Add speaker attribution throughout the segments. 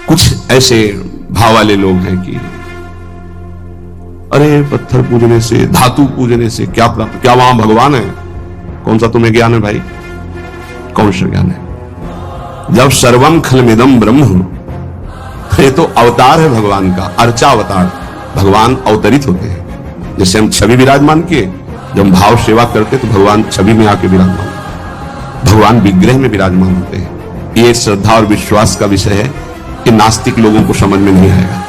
Speaker 1: कुछ ऐसे भाव वाले लोग हैं कि अरे पत्थर पूजने से, धातु पूजने से क्या प्राप्त, क्या वहां भगवान है? कौन सा तुम्हें ज्ञान है भाई? कौन सा ज्ञान है? जब सर्वम खलमिदम ब्रह्म, ये तो अवतार है भगवान का, अर्चा अवतार। भगवान अवतरित होते हैं। जैसे हम छवि विराजमान किए, जब हम भाव सेवा करते तो भगवान छवि में आके विराजमान, भगवान विग्रह में विराजमान होते हैं। ये श्रद्धा और विश्वास का विषय है कि नास्तिक लोगों को समझ में नहीं आएगा।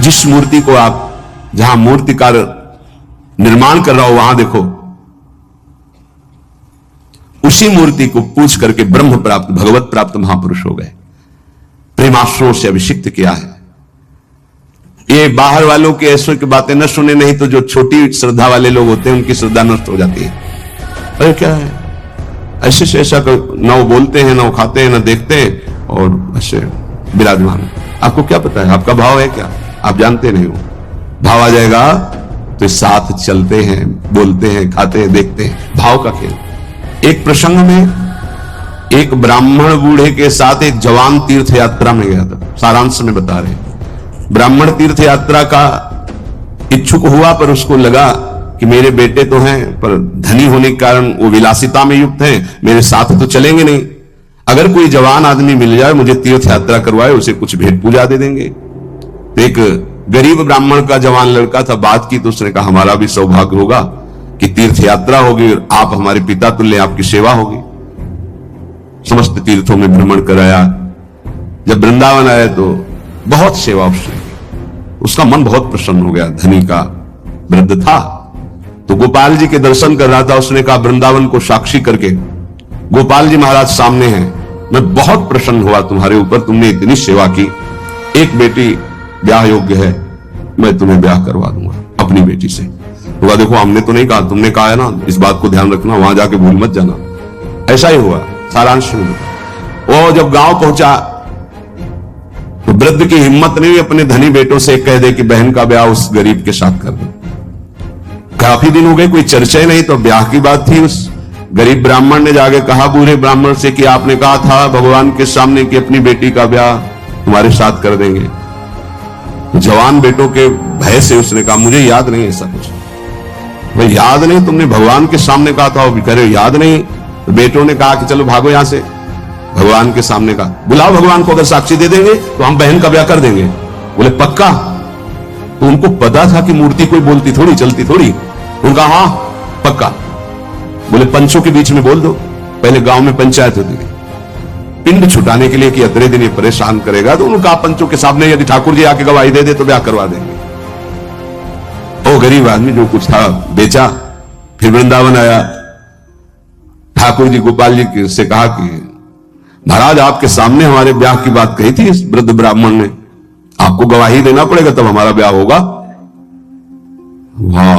Speaker 1: जिस मूर्ति को आप, जहां मूर्तिकार निर्माण कर रहा हो वहां देखो, उसी मूर्ति को पूछ करके ब्रह्म प्राप्त, भगवत प्राप्त महापुरुष हो गए। प्रेमाश्रों से अभिषिक्त किया है। ये बाहर वालों के ऐसों की बातें न सुने, नहीं तो जो छोटी श्रद्धा वाले लोग होते हैं उनकी श्रद्धा नष्ट हो जाती है। अरे क्या है, ऐसे से ऐसा ना वो बोलते हैं, ना वो खाते हैं, ना देखते हैं, और ऐसे विराजमान। आपको क्या पता है आपका भाव है क्या? आप जानते नहीं हो। भाव आ जाएगा तो साथ चलते हैं, बोलते हैं, खाते हैं, देखते हैं। भाव का खेल। एक प्रसंग में एक ब्राह्मण बूढ़े के साथ एक जवान तीर्थ यात्रा में गया था। सारांश में बता रहे, ब्राह्मण तीर्थ यात्रा का इच्छुक हुआ, पर उसको लगा कि मेरे बेटे तो हैं, पर धनी होने के कारण वो विलासिता में युक्त हैं, मेरे साथ तो चलेंगे नहीं। अगर कोई जवान आदमी मिल जाए, मुझे तीर्थ यात्रा करवाए, उसे कुछ भेंट पूजा दे देंगे। तो एक गरीब ब्राह्मण का जवान लड़का था, बात की तो उसने कहा हमारा भी सौभाग्य होगा कि तीर्थ यात्रा होगी और आप हमारे पिता तुल्य, आपकी सेवा होगी। समस्त तीर्थों में भ्रमण कराया। जब वृंदावन आया तो बहुत सेवा उसने, उसका मन बहुत प्रसन्न हो गया। धनी का वृद्ध था तो गोपाल जी के दर्शन कर रहा था। उसने कहा वृंदावन को साक्षी करके, गोपाल जी महाराज सामने हैं, मैं बहुत प्रसन्न हुआ तुम्हारे ऊपर, तुमने इतनी सेवा की। एक बेटी ब्याह योग्य है, मैं तुम्हें ब्याह करवा दूंगा अपनी बेटी से। तो देखो हमने तो नहीं कहा, तुमने कहा है ना, इस बात को ध्यान रखना, वहां जाके भूल मत जाना। ऐसा ही हुआ। सारांश में वो जब गांव पहुंचा तो वृद्ध की हिम्मत नहीं अपने धनी बेटों से कह दे कि बहन का ब्याह उस गरीब के साथ कर दो। काफी दिन हो गए, कोई चर्चा ही नहीं, तो ब्याह की बात थी। उस गरीब ब्राह्मण ने जाके कहा बूढ़े ब्राह्मण से कि आपने कहा था भगवान के सामने कि अपनी बेटी का ब्याह तुम्हारे साथ कर देंगे। जवान बेटों के भय से उसने कहा मुझे याद नहीं ऐसा कुछ। भाई याद नहीं, तुमने भगवान के सामने कहा था, वो भी करे याद नहीं। तो बेटों ने कहा कि चलो भागो यहां से। भगवान के सामने कहा बुलाओ भगवान को, अगर साक्षी दे देंगे तो हम बहन का ब्याह कर देंगे। बोले पक्का? तो उनको पता था कि मूर्ति कोई बोलती थोड़ी, चलती थोड़ी। उनका हाँ पक्का। बोले पंचों के बीच में बोल दो, पहले गांव में पंचायत होती थी पिंड छुटाने के लिए कि अतरे दिन ये परेशान करेगा। तो उन्होंने कहा पंचों के सामने यदि ठाकुर जी आके गवाही दे दे तो ब्याह करवा देंगे। वो गरीब आदमी जो कुछ था बेचा, फिर वृंदावन आया। ठाकुर जी गोपाल जी से कहा कि महाराज आपके सामने हमारे ब्याह की बात कही थी इस वृद्ध ब्राह्मण ने, आपको गवाही देना पड़ेगा तब हमारा ब्याह होगा। वहां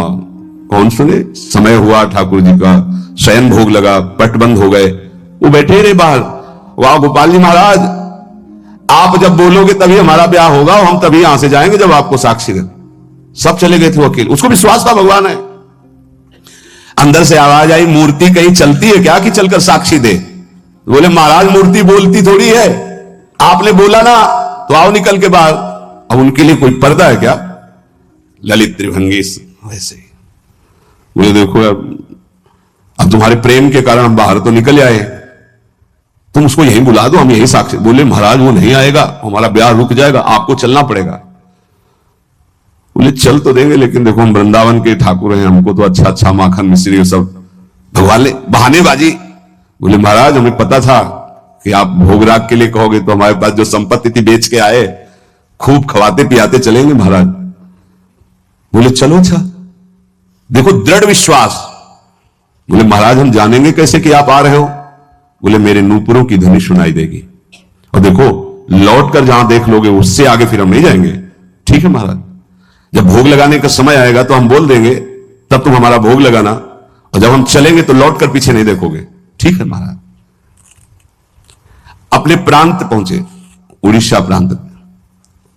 Speaker 1: कौन सुने। समय हुआ, ठाकुर जी का शयन भोग लगा, पट बंद हो गए, वो बैठे रहे बाहर। वाह गोपाल जी महाराज, आप जब बोलोगे तभी हमारा ब्याह होगा, और हम तभी यहां से जाएंगे जब आपको साक्षी दे। सब चले गए थे वकील, उसको विश्वास था भगवान है। अंदर से आवाज आई मूर्ति कहीं चलती है क्या कि चलकर साक्षी दे? बोले महाराज मूर्ति बोलती थोड़ी है, आपने बोला ना तो आओ निकल के बाहर। अब उनके लिए कोई पर्दा है क्या? ललित त्रिभंगी वैसे। बोले देखो अब तुम्हारे प्रेम के कारण हम बाहर तो निकल आए, तुम उसको यहीं बुला दो, हम यहीं साक्षी। बोले महाराज वो नहीं आएगा, हमारा ब्याह रुक जाएगा, आपको चलना पड़ेगा। बोले चल तो देंगे, लेकिन देखो हम वृंदावन के ठाकुर हैं, हमको तो अच्छा अच्छा माखन मिश्री और सब भगवान बहानेबाजी। बोले महाराज हमें पता था कि आप भोगराग के लिए कहोगे, तो हमारे पास जो संपत्ति थी बेच के आए, खूब खवाते पियाते चलेंगे महाराज। बोले चलो अच्छा, देखो दृढ़ विश्वास। बोले महाराज हम जानेंगे कैसे कि आप आ रहे हो? बोले मेरे नूपुरों की ध्वनि सुनाई देगी, और देखो लौट कर जहां देख लोगे उससे आगे फिर हम नहीं जाएंगे। ठीक है महाराज, जब भोग लगाने का समय आएगा तो हम बोल देंगे, तब तुम हमारा भोग लगाना, और जब हम चलेंगे तो लौट कर पीछे नहीं देखोगे। ठीक है महाराज। अपने प्रांत पहुंचे, उड़ीसा प्रांत।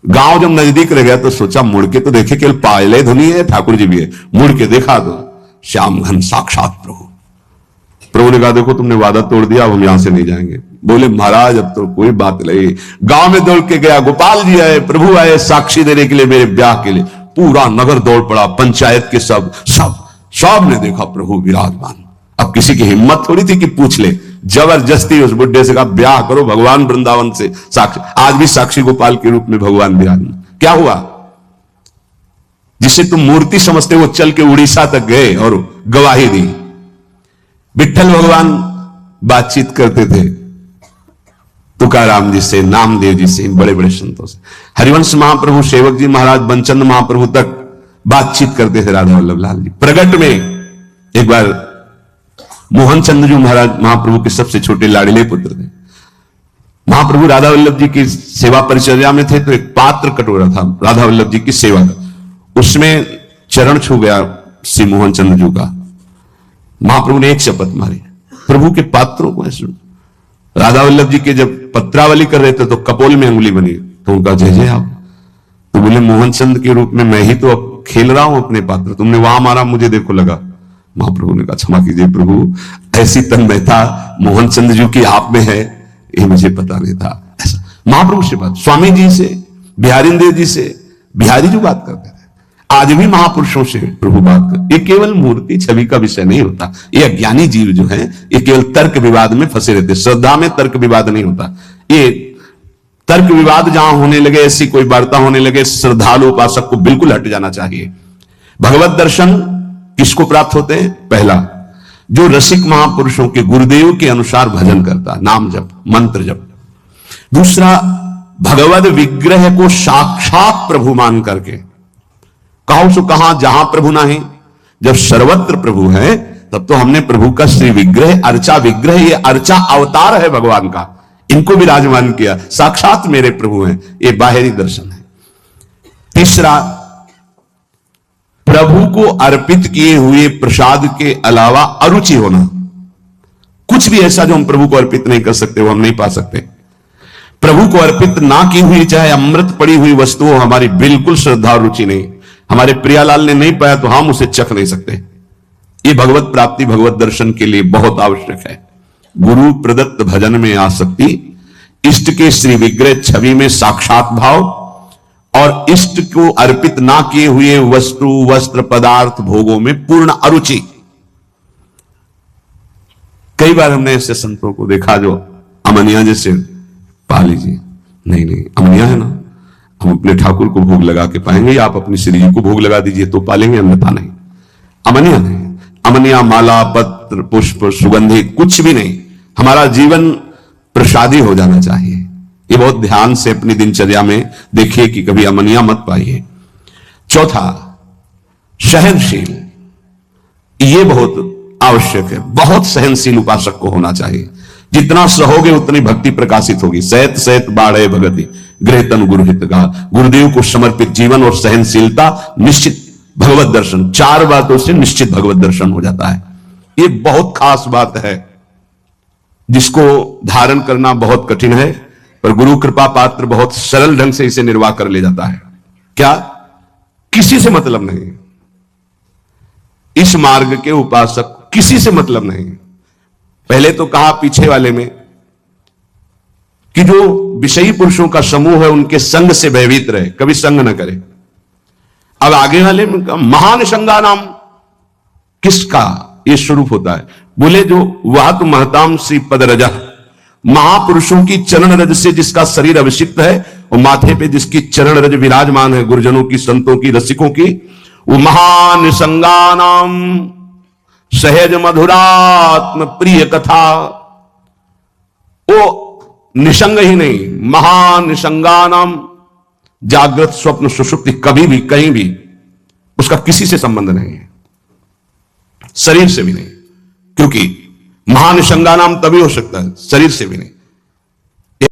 Speaker 1: गांव जब नजदीक रह गया तो सोचा मुड़ के तो देखे, केवल पायले धुनी है, ठाकुर जी भी है। मुड़ के देखा तो श्याम घन साक्षात प्रभु। प्रभु ने कहा देखो तुमने वादा तोड़ दिया, अब हम यहां से नहीं जाएंगे। बोले महाराज अब तो कोई बात नहीं। गांव में दौड़ के गया, गोपाल जी आए, प्रभु आए साक्षी देने के लिए मेरे ब्याह के लिए। पूरा नगर दौड़ पड़ा, पंचायत के सब ने देखा प्रभु विराजमान। अब किसी की हिम्मत थोड़ी थी कि पूछ ले, जबरदस्ती उस बुड्ढे से कहा ब्याह करो भगवान वृंदावन से साक्षी। आज भी साक्षी गोपाल के रूप में भगवान विराजमान। क्या हुआ? जिसे तुम मूर्ति समझते वो चल के उड़ीसा तक गए और गवाही दी। विठ्ठल भगवान बातचीत करते थे तुकाराम जी से, नामदेव जी से, इन बड़े बड़े संतों से। हरिवंश महाप्रभु, सेवक जी महाराज, बंचंद महाप्रभु तक बातचीत करते थे राधा वल्लभ लाल जी। प्रगट में एक बार मोहन चंद्र जी महाराज महाप्रभु के सबसे छोटे लाडले पुत्र थे। महाप्रभु राधा वल्लभ जी की सेवा परिचर्या में थे तो एक पात्र कटोरा था राधा वल्लभ जी की सेवा का, उसमें चरण छू गया श्री मोहन चंद्र जी का। महाप्रभु ने एक शपथ मारी, प्रभु के पात्रों को ऐसे। राधा वल्लभ जी के जब पत्रावली कर रहे थे तो कपोल में अंगुली बनी, तो उनका जय जय आप। तो बोले मोहन चंद्र के रूप में मैं ही तो अब खेल रहा हूं अपने पात्र, तुमने वहां मारा मुझे देखो लगा। महाप्रभु ने कहा क्षमा कीजिए प्रभु, ऐसी तन्मयता मोहन चंद्र जी की आप में है ये मुझे पता नहीं था। ऐसा महाप्रभु से बात, स्वामी जी से, बिहारिंदेव जी से, बिहारी जी बात करते थे। आज भी महापुरुषों से प्रभु बात कर। ये केवल मूर्ति छवि का विषय नहीं होता। ये अज्ञानी जीव जो है ये केवल तर्क विवाद में फंसे रहते। श्रद्धा में तर्क विवाद नहीं होता। ये तर्क विवाद जहां होने लगे, ऐसी कोई वार्ता होने लगे, श्रद्धालु उपासक को बिल्कुल हट जाना चाहिए। भगवत दर्शन किसको प्राप्त होते हैं? पहला, जो रसिक महापुरुषों के गुरुदेव के अनुसार भजन करता, नाम जप, मंत्र जप। दूसरा, भगवत विग्रह को साक्षात प्रभु मान करके, कहो सो कहां जहां प्रभु नहीं। जब सर्वत्र प्रभु है तब तो हमने प्रभु का श्री विग्रह, अर्चा विग्रह, ये अर्चा अवतार है भगवान का, इनको विराजमान किया, साक्षात मेरे प्रभु हैं। ये बाहरी दर्शन है। तीसरा, प्रभु को अर्पित किए हुए प्रसाद के अलावा अरुचि होना। कुछ भी ऐसा जो हम प्रभु को अर्पित नहीं कर सकते वो हम नहीं पा सकते। प्रभु को अर्पित ना की हुई चाहे अमृत पड़ी हुई वस्तु हो, हमारी बिल्कुल श्रद्धा और रुचि नहीं। हमारे प्रियालाल ने नहीं पाया तो हम उसे चख नहीं सकते। ये भगवत प्राप्ति, भगवत दर्शन के लिए बहुत आवश्यक है। गुरु प्रदत्त भजन में आसक्ति, इष्ट के श्री विग्रह छवि में साक्षात भाव, और इष्ट को अर्पित ना किए हुए वस्तु, वस्त्र, पदार्थ, भोगों में पूर्ण अरुचि। कई बार हमने ऐसे संतों को देखा जो अमनिया जैसे, पा लीजिए, नहीं अमनिया है ना, हम अपने ठाकुर को भोग लगा के पाएंगे, या आप अपनी श्री जी को भोग लगा दीजिए तो पालेंगे, अन्यथा नहीं। अमनिया नहीं। अमनिया माला, पत्र, पुष्प, सुगंधि कुछ भी नहीं। हमारा जीवन प्रसादी हो जाना चाहिए। ये बहुत ध्यान से अपनी दिनचर्या में देखिए कि कभी अमनिया मत पाइए। चौथा, सहनशील, ये बहुत आवश्यक है। बहुत सहनशील उपासक को होना चाहिए। जितना सहोगे उतनी भक्ति प्रकाशित होगी। सहत सहत बाढ़े भगति, गृह तन गुरुहित गा। गुरुदेव को समर्पित जीवन और सहनशीलता, निश्चित भगवत दर्शन। चार बातों से निश्चित भगवत दर्शन हो जाता है। ये बहुत खास बात है जिसको धारण करना बहुत कठिन है, पर गुरु कृपा पात्र बहुत सरल ढंग से इसे निर्वाह कर ले जाता है। क्या? किसी से मतलब नहीं। इस मार्ग के उपासक किसी से मतलब नहीं। पहले तो कहा पीछे वाले में कि जो विषयी पुरुषों का समूह है उनके संग से भयभीत रहे, कभी संग न करे। अब आगे वाले में कहा महान संगा नाम, किसका ये स्वरूप होता है? बोले जो वह तो महताम श्री पद रजा, महापुरुषों की चरण रज से जिसका शरीर अभिषिक्त है और माथे पे जिसकी चरण रज विराजमान है, गुरुजनों की, संतों की, रसिकों की, वो महान संगानाम सहज मधुरात्म प्रिय कथा। वो निसंग ही नहीं, महान निसंगानाम, जागृत स्वप्न सुषुप्ति, कभी भी कहीं भी उसका किसी से संबंध नहीं है, शरीर से भी नहीं। क्योंकि महान संगानाम तभी हो सकता है, शरीर से भी नहीं।